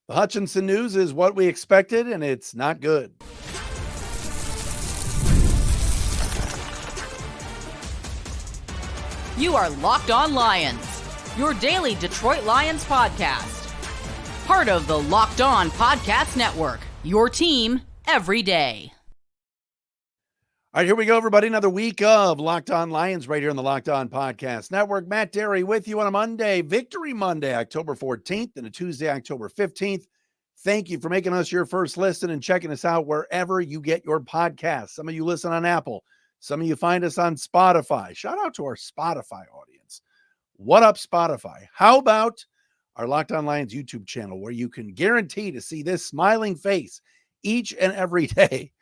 The Hutchinson news is what we expected, and it's not good. You are Locked On Lions, your daily Detroit Lions podcast. Part of the Locked On Podcast Network, your team every day. All right, here we go, everybody. Another week of Locked On Lions right here on the Locked On Podcast Network. Matt Derry with you on a Monday, Victory Monday, October 14th, and a Tuesday, October 15th. Thank you for making us your first listen and checking us out wherever you get your podcasts. Some of you listen on Apple. Some of you find us on Spotify. Shout out to our Spotify audience. What up, Spotify? How about our Locked On Lions YouTube channel, where you can guarantee to see this smiling face each and every day?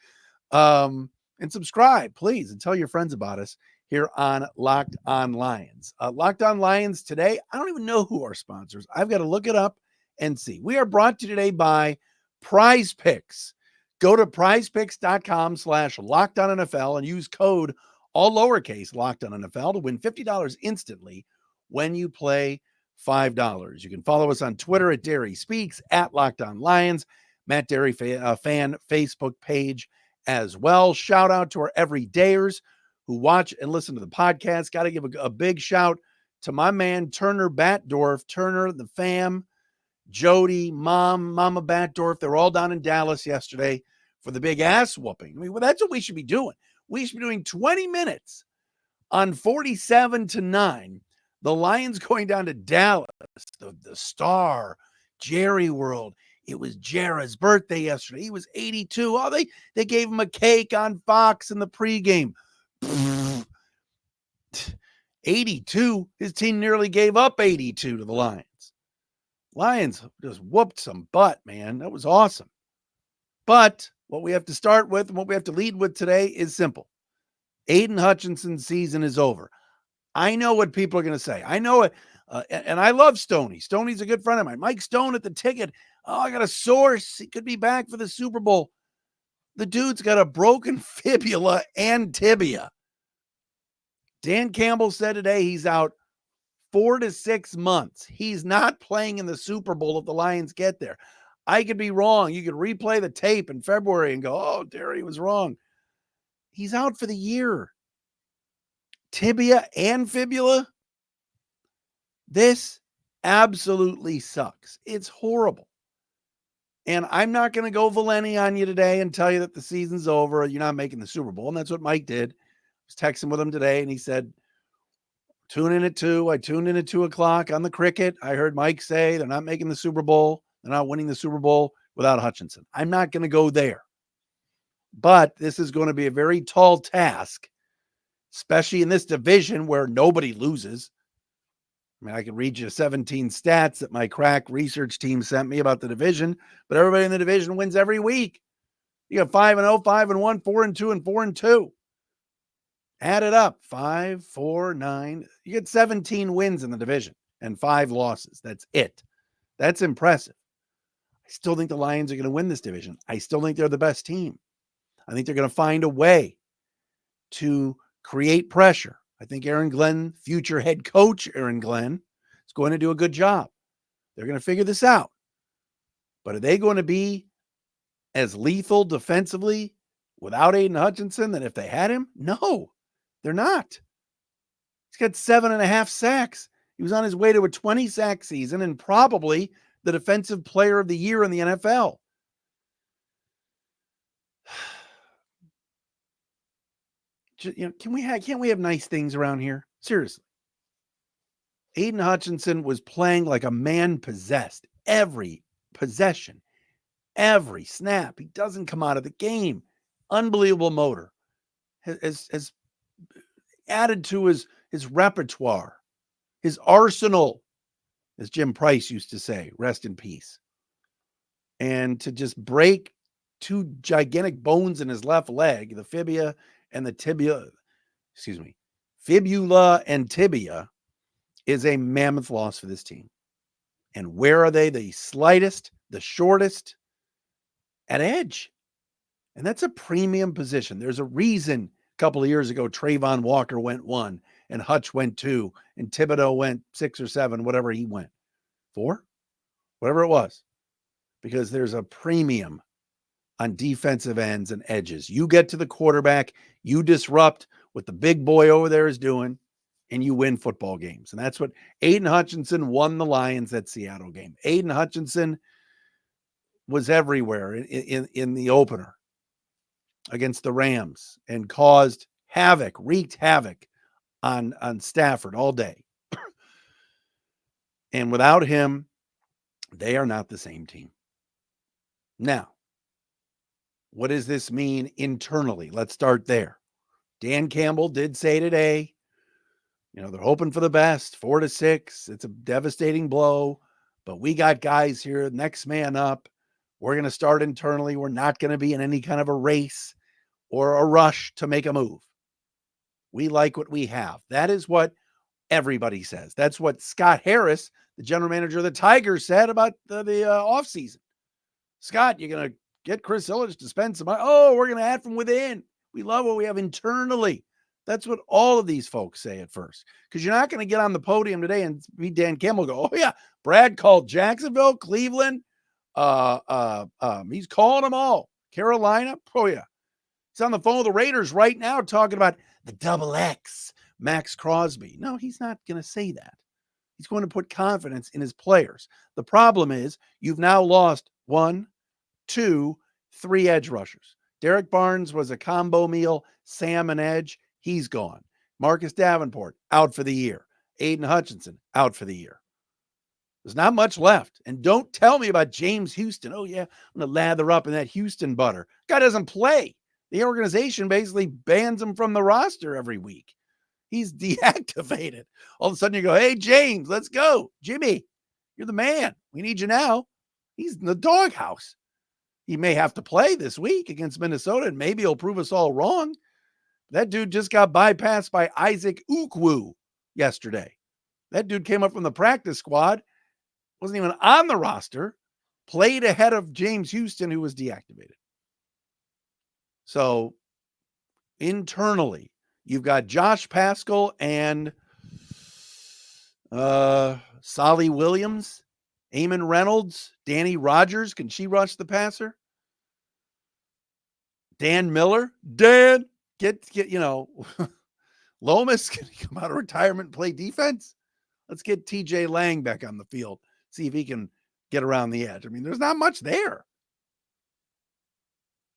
And subscribe, please, and tell your friends about us here on Locked On Lions. Locked On Lions today, I don't even know who our sponsors. I've got to look it up and see. We are brought to you today by PrizePicks. Go to prizepicks.com/LockedOnNFL and use code all lowercase LockedOnNFL to win $50 instantly when you play $5. You can follow us on Twitter at Derry Speaks, at Locked On Lions, Matt Derry fan Facebook page as well. Shout out to our everydayers who watch and listen to the podcast. Got to give a big shout to my man, Turner Batdorf, Turner, the fam, Jody, Mama Batdorf. They're all down in Dallas yesterday for the big ass whooping. I mean, well, that's what we should be doing. We should be doing 20 minutes on 47-9. The Lions going down to Dallas, the star, Jerry World. It was Jera's birthday yesterday. He was 82. Oh, they gave him a cake on Fox in the pregame. 82. His team nearly gave up 82 to the Lions. Lions just whooped some butt, man. That was awesome. But what we have to start with and what we have to lead with today is simple. Aidan Hutchinson's season is over. I know what people are going to say. I know it. And I love Stoney. Stoney's a good friend of mine. Mike Stone at the ticket. Oh, I got a source. He could be back for the Super Bowl. The dude's got a broken fibula and tibia. Dan Campbell said today he's out 4 to 6 months. He's not playing in the Super Bowl if the Lions get there. I could be wrong. You could replay the tape in February and go, oh, Derry was wrong. He's out for the year. Tibia and fibula. This absolutely sucks. It's horrible. And I'm not going to go Valenti on you today and tell you that the season's over. You're not making the Super Bowl. And that's what Mike did. I was texting with him today, and he said, tune in at 2. I tuned in at 2 o'clock on the cricket. I heard Mike say they're not making the Super Bowl. They're not winning the Super Bowl without Hutchinson. I'm not going to go there. But this is going to be a very tall task, especially in this division where nobody loses. I mean, I can read you 17 stats that my crack research team sent me about the division, but everybody in the division wins every week. You got 5-0, 5-1, 4-2, and 4-2. Add it up. 5, 4, 9. You get 17 wins in the division and 5 losses. That's it. That's impressive. I still think the Lions are going to win this division. I still think they're the best team. I think they're going to find a way to create pressure. I think Aaron Glenn, future head coach Aaron Glenn, is going to do a good job. They're going to figure this out. But are they going to be as lethal defensively without Aidan Hutchinson than if they had him? No, they're not. He's got 7.5 sacks. He was on his way to a 20-sack season and probably the defensive player of the year in the NFL. You know, can't we have nice things around here? Seriously. Aidan Hutchinson was playing like a man possessed. Every possession, every snap. He doesn't come out of the game. Unbelievable motor. Has added to his repertoire, his arsenal, as Jim Price used to say, rest in peace. And to just break 2 gigantic bones in his left leg, the fibula and tibia, is a mammoth loss for this team. And where are they? The slightest, the shortest, at edge. And that's a premium position. There's a reason a couple of years ago, Trayvon Walker went 1 and Hutch went 2 and Thibodeau went 6 or 7, whatever he went. 4? Whatever it was. because there's a premium on defensive ends and edges. You get to the quarterback, you disrupt what the big boy over there is doing, and you win football games. And that's what Aidan Hutchinson won the Lions that Seattle game. Aidan Hutchinson was everywhere in the opener against the Rams and caused havoc, wreaked havoc on Stafford all day. And without him, they are not the same team. Now, what does this mean internally? Let's start there. Dan Campbell did say today, they're hoping for the best, 4-6. It's a devastating blow, but we got guys here, next man up. We're going to start internally. We're not going to be in any kind of a race or a rush to make a move. We like what we have. That is what everybody says. That's what Scott Harris, the general manager of the Tigers, said about the offseason. Scott, you're going to get Chris Ilitch to spend some money. Oh, we're going to add from within. We love what we have internally. That's what all of these folks say at first. Because you're not going to get on the podium today and be Dan Campbell go, oh, yeah, Brad called Jacksonville, Cleveland. He's calling them all. Carolina. Oh, yeah. He's on the phone with the Raiders right now talking about the double X, Max Crosby. No, he's not going to say that. He's going to put confidence in his players. The problem is you've now lost 1, 2, 3 edge rushers. Derek Barnes was a combo meal, Sam and edge. He's gone. Marcus Davenport out for the year. Aidan Hutchinson out for the year. There's not much left. And don't tell me about James Houston. Oh, yeah, I'm going to lather up in that Houston butter. Guy doesn't play. The organization basically bans him from the roster every week. He's deactivated. All of a sudden you go, hey, James, let's go. Jimmy, you're the man. We need you now. He's in the doghouse. He may have to play this week against Minnesota, and maybe he'll prove us all wrong. That dude just got bypassed by Isaac Ukwu yesterday. That dude came up from the practice squad, wasn't even on the roster, played ahead of James Houston, who was deactivated. So internally, you've got Josh Paschal and Solly Williams, Eamon Reynolds, Danny Rogers. Can she rush the passer? Dan Miller. Dan, get Lomas, can he come out of retirement and play defense? Let's get TJ Lang back on the field. See if he can get around the edge. I mean, there's not much there.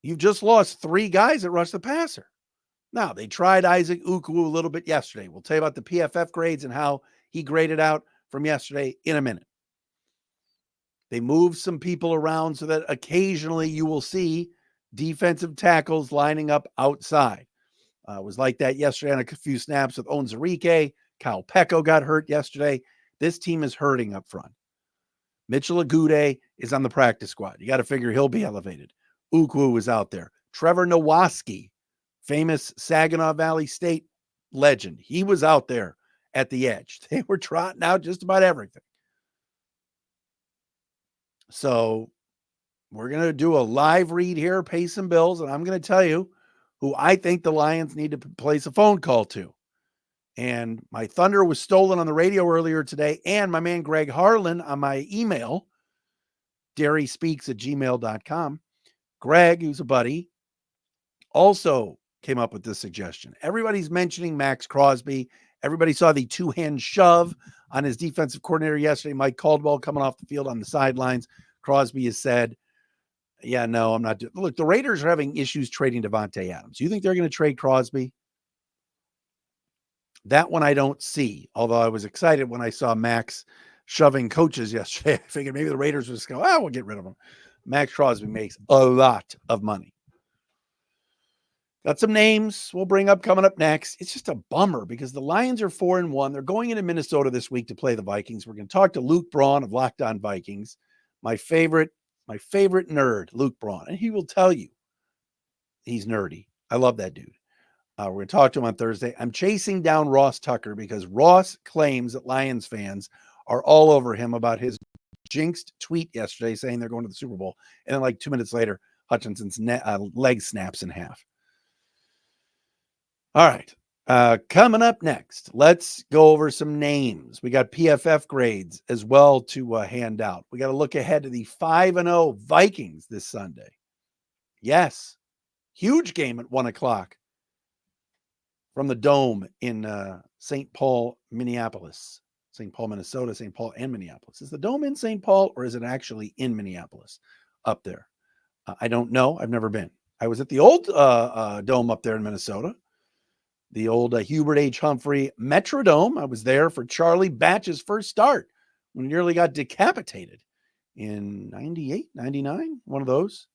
You've just lost 3 guys that rush the passer. Now, they tried Isaac Ukwu a little bit yesterday. We'll tell you about the PFF grades and how he graded out from yesterday in a minute. They moved some people around so that occasionally you will see defensive tackles lining up outside. It was like that yesterday on a few snaps with Onzarike. Kyle Pecco got hurt yesterday. This team is hurting up front. Mitchell Agude is on the practice squad. You got to figure he'll be elevated. Ukwu is out there. Trevor Nowaski, famous Saginaw Valley State legend. He was out there at the edge. They were trotting out just about everything. So we're going to do a live read here, pay some bills, and I'm going to tell you who I think the Lions need to place a phone call to. And my thunder was stolen on the radio earlier today, and my man Greg Harlan on my email, DairySpeaks@gmail.com. Greg, who's a buddy, also came up with this suggestion. Everybody's mentioning Max Crosby. Everybody saw the 2-hand shove on his defensive coordinator yesterday, Mike Caldwell, coming off the field on the sidelines. Crosby has said, yeah, no, I'm not. Look, the Raiders are having issues trading Devontae Adams. You think they're going to trade Crosby? That one I don't see, although I was excited when I saw Max shoving coaches yesterday. I figured maybe the Raiders would just go, we'll get rid of him. Max Crosby makes a lot of money. Got some names we'll bring up coming up next. It's just a bummer because the Lions are 4-1. They're going into Minnesota this week to play the Vikings. We're going to talk to Luke Braun of Locked On Vikings, my favorite nerd, Luke Braun, and he will tell you he's nerdy. I love that dude. We're going to talk to him on Thursday. I'm chasing down Ross Tucker because Ross claims that Lions fans are all over him about his jinxed tweet yesterday saying they're going to the Super Bowl. And then like 2 minutes later, Hutchinson's leg snaps in half. All right. Coming up next, let's go over some names. We got PFF grades as well to hand out. We got to look ahead to the 5-0 Vikings this Sunday. Yes, huge game at 1 o'clock from the Dome in St. Paul, Minneapolis. St. Paul, Minnesota, St. Paul, and Minneapolis. Is the Dome in St. Paul or is it actually in Minneapolis up there? I don't know. I've never been. I was at the old Dome up there in Minnesota. The old Hubert H. Humphrey Metrodome. I was there for Charlie Batch's first start when he nearly got decapitated in 98, 99, one of those.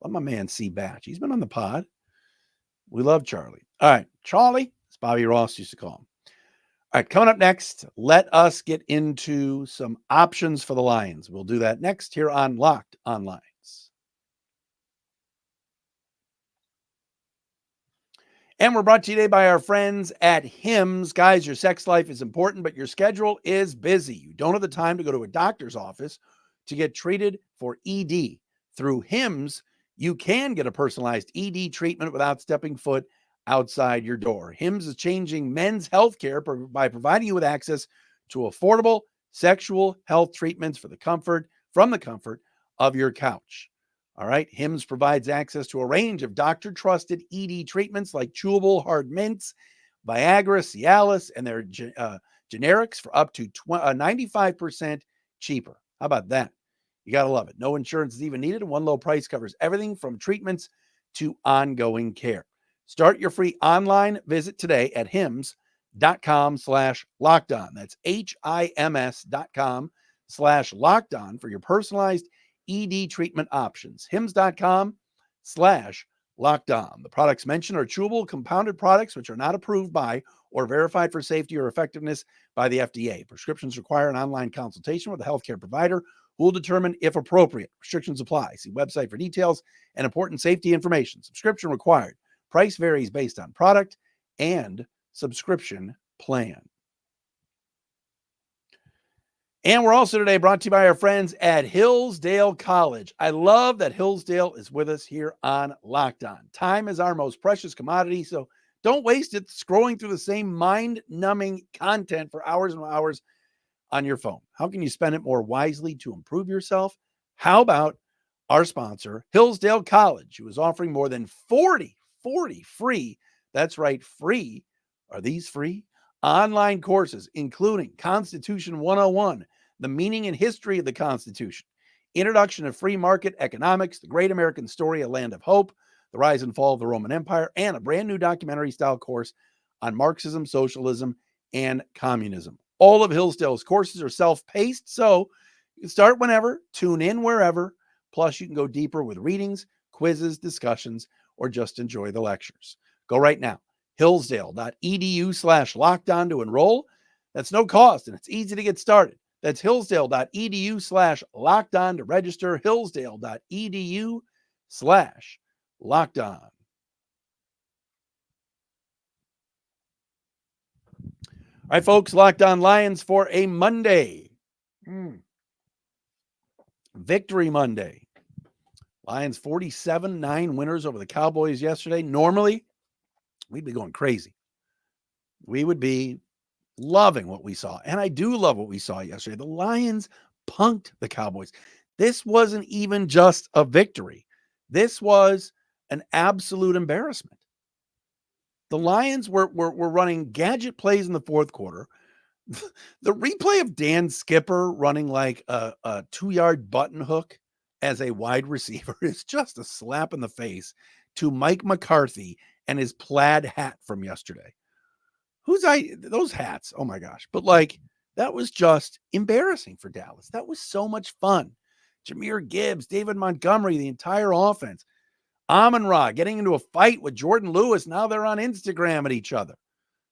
Love my man C. Batch. He's been on the pod. We love Charlie. All right, Charlie, as Bobby Ross used to call him. All right, coming up next, let us get into some options for the Lions. We'll do that next here on Locked on Lions. And we're brought to you today by our friends at Hims. Guys, your sex life is important, but your schedule is busy. You don't have the time to go to a doctor's office to get treated for ED. Through Hims, you can get a personalized ED treatment without stepping foot outside your door. Hims is changing men's health care by providing you with access to affordable sexual health treatments from the comfort of your couch. All right. Hims provides access to a range of doctor-trusted ED treatments like chewable hard mints, Viagra, Cialis, and their generics for up to 95% cheaper. How about that? You got to love it. No insurance is even needed. One low price covers everything from treatments to ongoing care. Start your free online visit today at hims.com/lockedon. That's HIMS.com/lockedon for your personalized ED treatment options. hims.com/lockedon. The products mentioned are chewable compounded products which are not approved by or verified for safety or effectiveness by the FDA. Prescriptions require an online consultation with a healthcare provider who will determine if appropriate. Restrictions apply. See website for details and important safety information. Subscription required. Price varies based on product and subscription plan. And we're also today brought to you by our friends at Hillsdale College. I love that Hillsdale is with us here on Locked On. Time is our most precious commodity, so don't waste it scrolling through the same mind-numbing content for hours and hours on your phone. How can you spend it more wisely to improve yourself? How about our sponsor, Hillsdale College, who is offering more than 40 free, that's right, free, are these free? Online courses, including Constitution 101, the meaning and history of the Constitution, introduction to free market economics, the Great American Story, A Land of Hope, the rise and fall of the Roman Empire, and a brand new documentary-style course on Marxism, socialism, and communism. All of Hillsdale's courses are self-paced, so you can start whenever, tune in wherever, plus you can go deeper with readings, quizzes, discussions, or just enjoy the lectures. Go right now, hillsdale.edu/lockedon to enroll. That's no cost, and it's easy to get started. That's hillsdale.edu/lockedon to register, hillsdale.edu/lockedon. All right, folks, Locked On Lions for a Monday. Victory Monday. Lions 47-9 winners over the Cowboys yesterday. Normally, we'd be going crazy. We would be loving what we saw. And I do love what we saw yesterday. The Lions punked the Cowboys. This wasn't even just a victory. This was an absolute embarrassment. The Lions were running gadget plays in the fourth quarter. The replay of Dan Skipper running like a 2-yard button hook as a wide receiver is just a slap in the face to Mike McCarthy and his plaid hat from yesterday. Those hats? Oh my gosh. But like, that was just embarrassing for Dallas. That was so much fun. Jahmyr Gibbs, David Montgomery, the entire offense. Amon-Ra getting into a fight with Jordan Lewis. Now they're on Instagram at each other.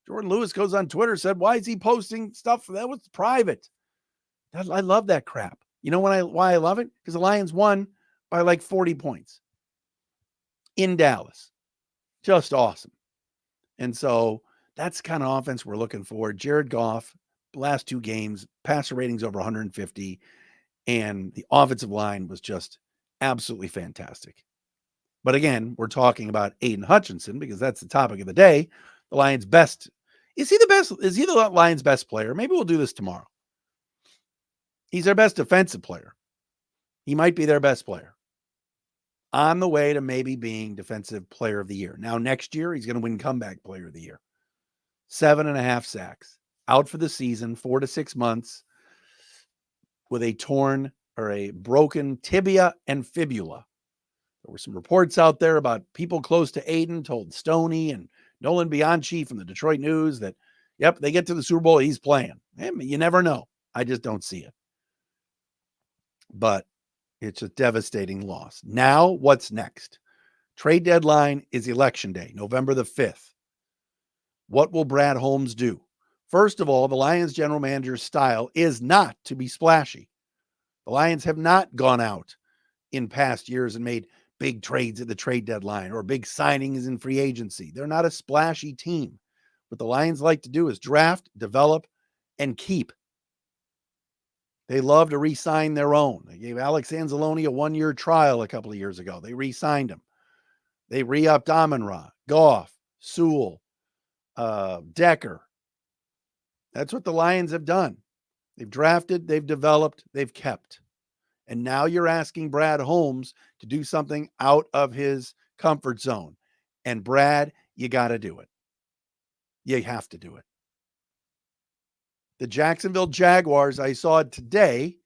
Jordan Lewis goes on Twitter, said, why is he posting stuff? That was private. I love that crap. You know why I love it? Because the Lions won by like 40 points in Dallas. Just awesome. And so that's the kind of offense we're looking for. Jared Goff, last 2 games, passer ratings over 150, and the offensive line was just absolutely fantastic. But again, we're talking about Aidan Hutchinson because that's the topic of the day. the Lions' best. Is he the best? Is he the Lions' best player? Maybe we'll do this tomorrow. He's their best defensive player. He might be their best player. On the way to maybe being defensive player of the year. Now, next year, he's going to win comeback player of the year. 7.5 sacks. Out for the season, 4 to 6 months with a torn or a broken tibia and fibula. There were some reports out there about people close to Aidan told Stoney and Nolan Bianchi from the Detroit News that, yep, they get to the Super Bowl, he's playing. You never know. I just don't see it. But it's a devastating loss. Now, what's next? Trade deadline is election day, November the 5th. What will Brad Holmes do? First of all, the Lions general manager's style is not to be splashy. The Lions have not gone out in past years and made big trades at the trade deadline or big signings in free agency. They're not a splashy team. What the Lions like to do is draft, develop, and keep. They love to re-sign their own. They gave Alex Anzalone a 1-year trial a couple of years ago. They re-signed him. They re-upped Amon-Ra, Goff, Sewell, Decker. That's what the Lions have done. They've drafted, they've developed, they've kept. And now you're asking Brad Holmes to do something out of his comfort zone. And Brad, you got to do it. You have to do it. The Jacksonville Jaguars, I saw it today,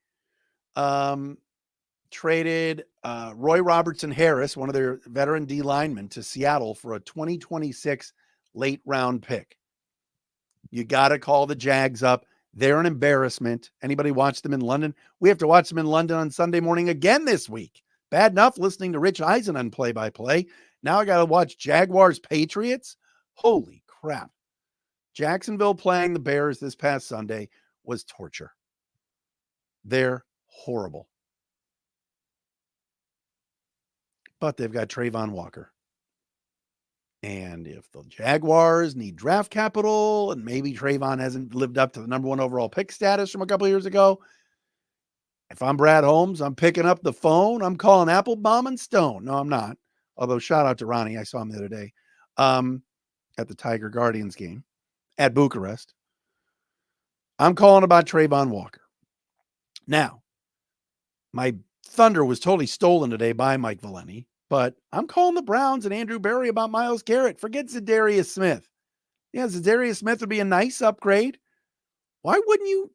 traded Roy Robertson Harris, one of their veteran D linemen, to Seattle for a 2026 late round pick. You got to call the Jags up. They're an embarrassment. Anybody watch them in London? We have to watch them in London on Sunday morning again this week. Bad enough listening to Rich Eisen on play-by-play. Now I got to watch Jaguars Patriots. Holy crap. Jacksonville playing the Bears this past Sunday was torture. They're horrible. But they've got Trayvon Walker. And if the Jaguars need draft capital and maybe Trayvon hasn't lived up to the number 1 overall pick status from a couple of years ago, if I'm Brad Holmes, I'm picking up the phone. I'm calling Applebaum and Stone. No, I'm not. Although shout out to Ronnie. I saw him the other day at the Tiger Guardians game at Bucharest. I'm calling about Trayvon Walker. Now, my thunder was totally stolen today by Mike Valeni. But I'm calling the Browns and Andrew Berry about Myles Garrett. Forget Zadarius Smith. Yeah, Zadarius Smith would be a nice upgrade. Why wouldn't you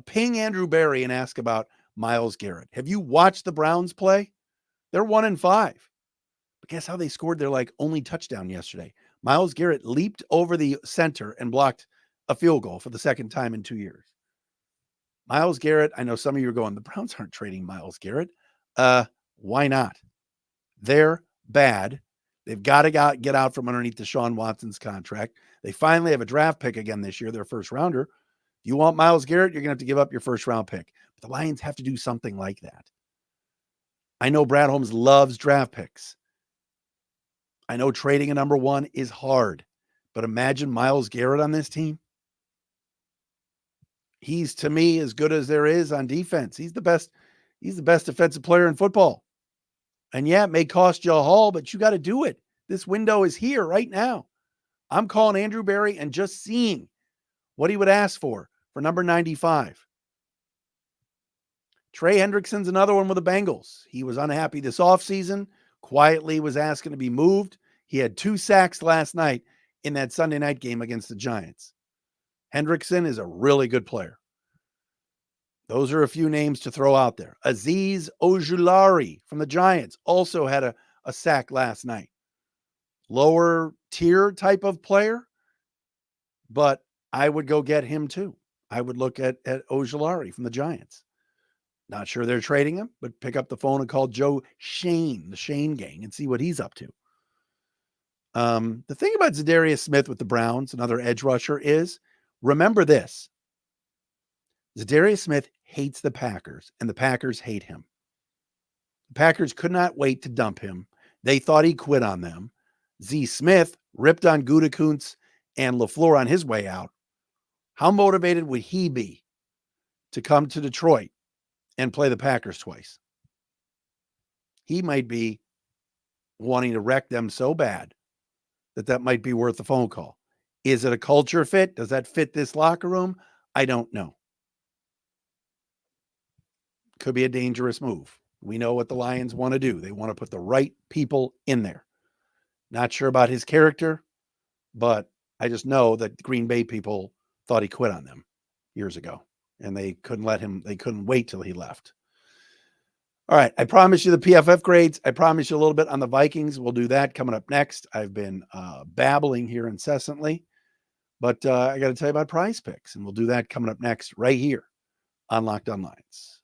ping Andrew Berry and ask about Myles Garrett? Have you watched the Browns play? They're 1-5. But guess how they scored their only touchdown yesterday? Myles Garrett leaped over the center and blocked a field goal for the second time in 2 years. Myles Garrett, I know some of you are going, the Browns aren't trading Myles Garrett. Why not? They're bad. They've got to get out from underneath Deshaun Watson's contract. They finally have a draft pick again this year, their first rounder. If you want Myles Garrett, you're going to have to give up your first round pick. But the Lions have to do something like that. I know Brad Holmes loves draft picks. I know trading a number 1 is hard. But imagine Myles Garrett on this team. He's, to me, as good as there is on defense. He's the best defensive player in football. And yeah, it may cost you a haul, but you got to do it. This window is here right now. I'm calling Andrew Berry and just seeing what he would ask for number 95. Trey Hendrickson's another one with the Bengals. He was unhappy this offseason, quietly was asking to be moved. He had 2 sacks last night in that Sunday night game against the Giants. Hendrickson is a really good player. Those are a few names to throw out there. Azeez Ojulari from the Giants also had a sack last night. Lower tier type of player, but I would go get him too. I would look at Ojulari from the Giants. Not sure they're trading him, but pick up the phone and call Joe Shane, the Shane gang, and see what he's up to. The thing about Zadarius Smith with the Browns, another edge rusher, is remember this. Zadarius Smith hates the Packers, and the Packers hate him. The Packers could not wait to dump him. They thought he quit on them. Z. Smith ripped on Gutekunst and LaFleur on his way out. How motivated would he be to come to Detroit and play the Packers twice? He might be wanting to wreck them so bad that might be worth a phone call. Is it a culture fit? Does that fit this locker room? I don't know. Could be a dangerous move. We know what the Lions want to do. They want to put the right people in there. Not sure about his character, but I just know that Green Bay people thought he quit on them years ago, and they couldn't let him. They couldn't wait till he left. All right, I promise you the PFF grades. I promise you a little bit on the Vikings. We'll do that coming up next. I've been babbling here incessantly, but I got to tell you about PrizePicks, and we'll do that coming up next right here on Locked On Lions.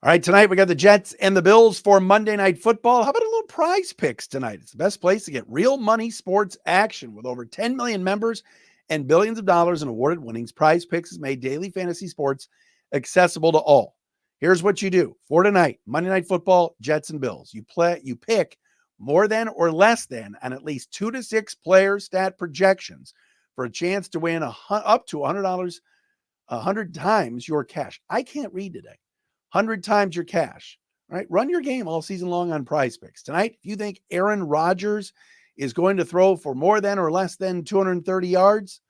All right, tonight we got the Jets and the Bills for Monday Night Football. How about a little PrizePicks tonight? It's the best place to get real money sports action with over 10 million members and billions of dollars in awarded winnings. PrizePicks has made daily fantasy sports accessible to all. Here's what you do. For tonight, Monday Night Football, Jets and Bills. You pick more than or less than on at least 2 to 6 player stat projections for a chance to win up to $100, 100 times your cash. I can't read today. 100 times your cash. All right, run your game all season long on PrizePicks. Tonight, if you think Aaron Rodgers is going to throw for more than or less than 230 yards,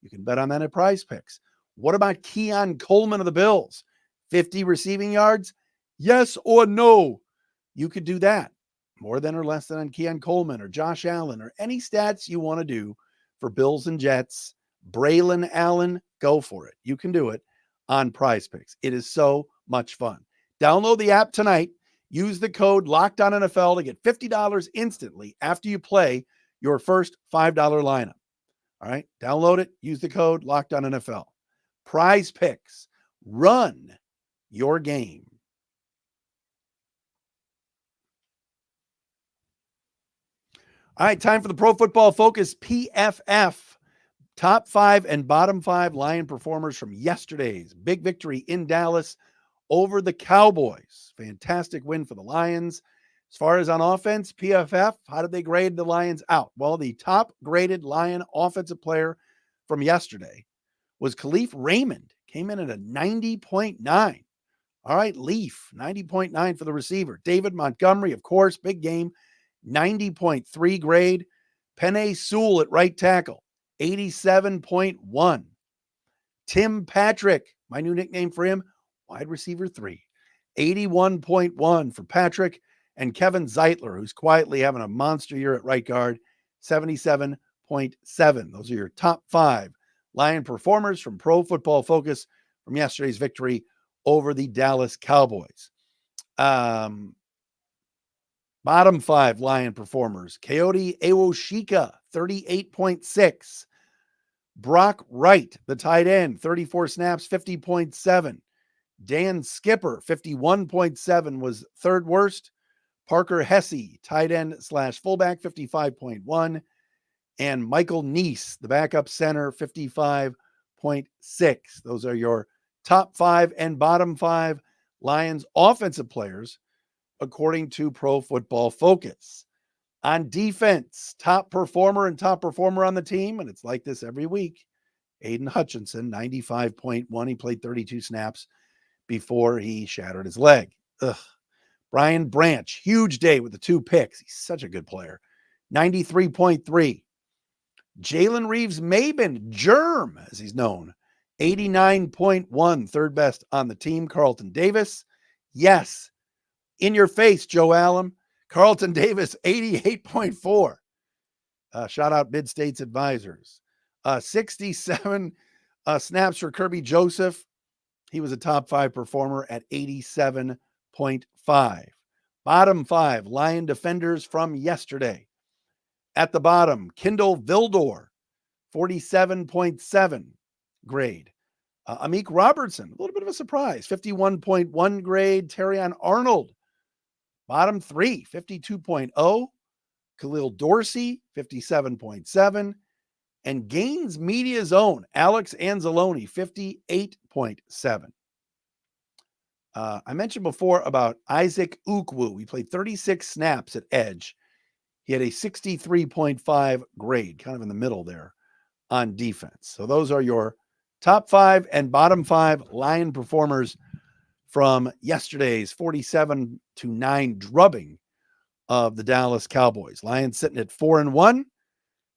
you can bet on that at PrizePicks. What about Keon Coleman of the Bills? 50 receiving yards? Yes or no? You could do that. More than or less than on Keon Coleman or Josh Allen or any stats you want to do for Bills and Jets. Braylon Allen, go for it. You can do it on PrizePicks. It is so much fun. Download the app tonight. Use the code LOCKEDONNFL to get $50 instantly after you play your first $5 lineup. All right, download it. Use the code LOCKEDONNFL. PrizePicks. Run your game. All right, time for the Pro Football Focus PFF. Top 5 and bottom 5 Lion performers from yesterday's big victory in Dallas over the Cowboys. Fantastic win for the Lions. As far as on offense, PFF, how did they grade the Lions out? Well, the top graded Lion offensive player from yesterday was Khalif Raymond. Came in at a 90.9. All right, Leaf, 90.9 for the receiver. David Montgomery, of course, big game, 90.3 grade. Penei Sewell at right tackle, 87.1. Tim Patrick, my new nickname for him, wide receiver 3, 81.1 for Patrick. And Kevin Zeitler, who's quietly having a monster year at right guard, 77.7. Those are your top 5 Lion performers from Pro Football Focus from yesterday's victory over the Dallas Cowboys. Bottom 5 Lion performers. Coyote Awoshika, 38.6. Brock Wright, the tight end, 34 snaps, 50.7. Dan Skipper, 51.7, was third worst. Parker Hesse, tight end / fullback, 55.1. And Michael Neese, the backup center, 55.6. Those are your top 5 and bottom 5 Lions offensive players, according to Pro Football Focus. On defense, top performer on the team, and it's like this every week, Aidan Hutchinson, 95.1. He played 32 snaps before he shattered his leg. Brian Branch, huge day with the 2 picks. He's such a good player. 93.3. Jalen Reeves-Maben, Germ, as he's known, 89.1, third best on the team. Carlton Davis, yes, in your face, Joe Allen. Carlton Davis, 88.4. Shout out Mid-States Advisors. 67 snaps for Kirby Joseph. He was a top 5 performer at 87.5. Bottom 5 Lion defenders from yesterday. At the bottom, Kindle Vildor, 47.7 grade. Amik Robertson, a little bit of a surprise, 51.1 grade. Terrion Arnold, bottom 3, 52.0. Khalil Dorsey, 57.7. And Gaines Media's own Alex Anzalone, 58.7. I mentioned before about Isaac Ukwu. He played 36 snaps at edge. He had a 63.5 grade, kind of in the middle there on defense. So those are your top 5 and bottom 5 Lion performers from yesterday's 47-9 drubbing of the Dallas Cowboys. Lions sitting at 4-1.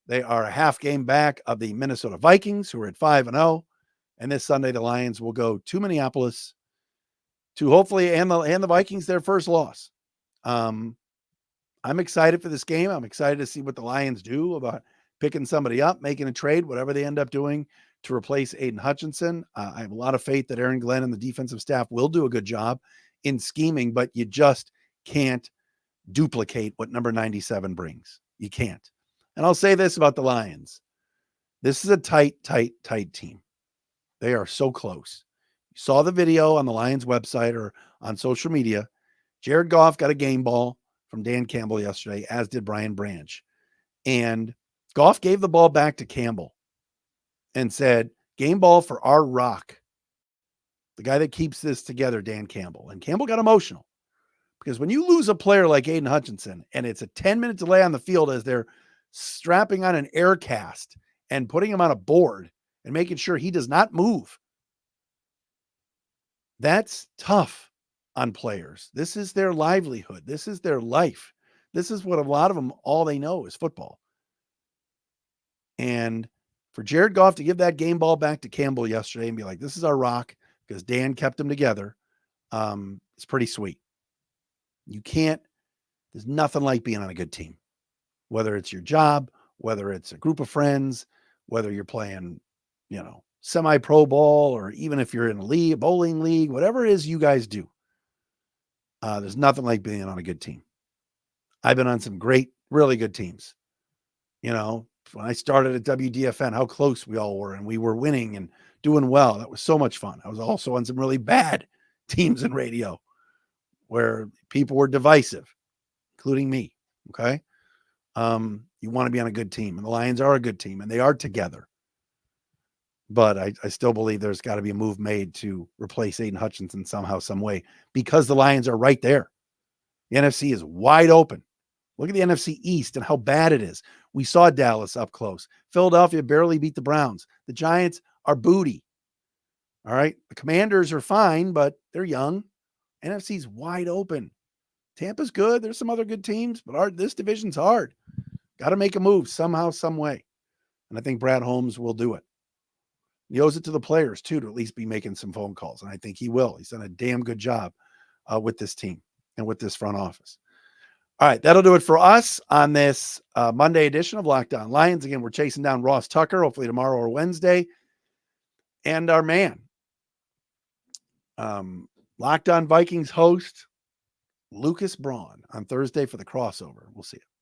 They are a half game back of the Minnesota Vikings, who are at 5-0. And this Sunday, the Lions will go to Minneapolis to hopefully and the Vikings their first loss. I'm excited for this game. I'm excited to see what the Lions do about picking somebody up, making a trade, whatever they end up doing to replace Aidan Hutchinson. I have a lot of faith that Aaron Glenn and the defensive staff will do a good job in scheming, but you just can't duplicate what number 97 brings. You can't. And I'll say this about the Lions. This is a tight team. They are so close. You saw the video on the Lions website or on social media. Jared Goff got a game ball from Dan Campbell yesterday, as did Brian Branch. And Goff gave the ball back to Campbell and said, game ball for our rock. The guy that keeps this together, Dan Campbell. And Campbell got emotional because when you lose a player like Aidan Hutchinson and it's a 10-minute delay on the field as they're strapping on an air cast and putting him on a board and making sure he does not move, that's tough on players. This is their livelihood. This is their life. This is what a lot of them, all they know is football. And for Jared Goff to give that game ball back to Campbell yesterday and be like, this is our rock because Dan kept them together, it's pretty sweet. There's nothing like being on a good team, whether it's your job, whether it's a group of friends, whether you're playing, semi-pro ball, or even if you're in a league, bowling league, whatever it is you guys do. There's nothing like being on a good team. I've been on some great, really good teams. When I started at WDFN, how close we all were, and we were winning and doing well. That was so much fun. I was also on some really bad teams in radio where people were divisive, including me. Okay. You want to be on a good team, and the Lions are a good team, and they are together. But I still believe there's got to be a move made to replace Aidan Hutchinson somehow, some way, because the Lions are right there. The NFC is wide open. Look at the NFC East and how bad it is. We saw Dallas up close. Philadelphia barely beat the Browns. The Giants are booty. All right. The Commanders are fine, but they're young. NFC's wide open. Tampa's good. There's some other good teams, but this division's hard. Got to make a move somehow, some way. And I think Brad Holmes will do it. He owes it to the players, too, to at least be making some phone calls. And I think he will. He's done a damn good job with this team and with this front office. All right, that'll do it for us on this Monday edition of Locked On Lions. Again, we're chasing down Ross Tucker, hopefully tomorrow or Wednesday. And our man, Locked On Vikings host, Lucas Braun, on Thursday for the crossover. We'll see you.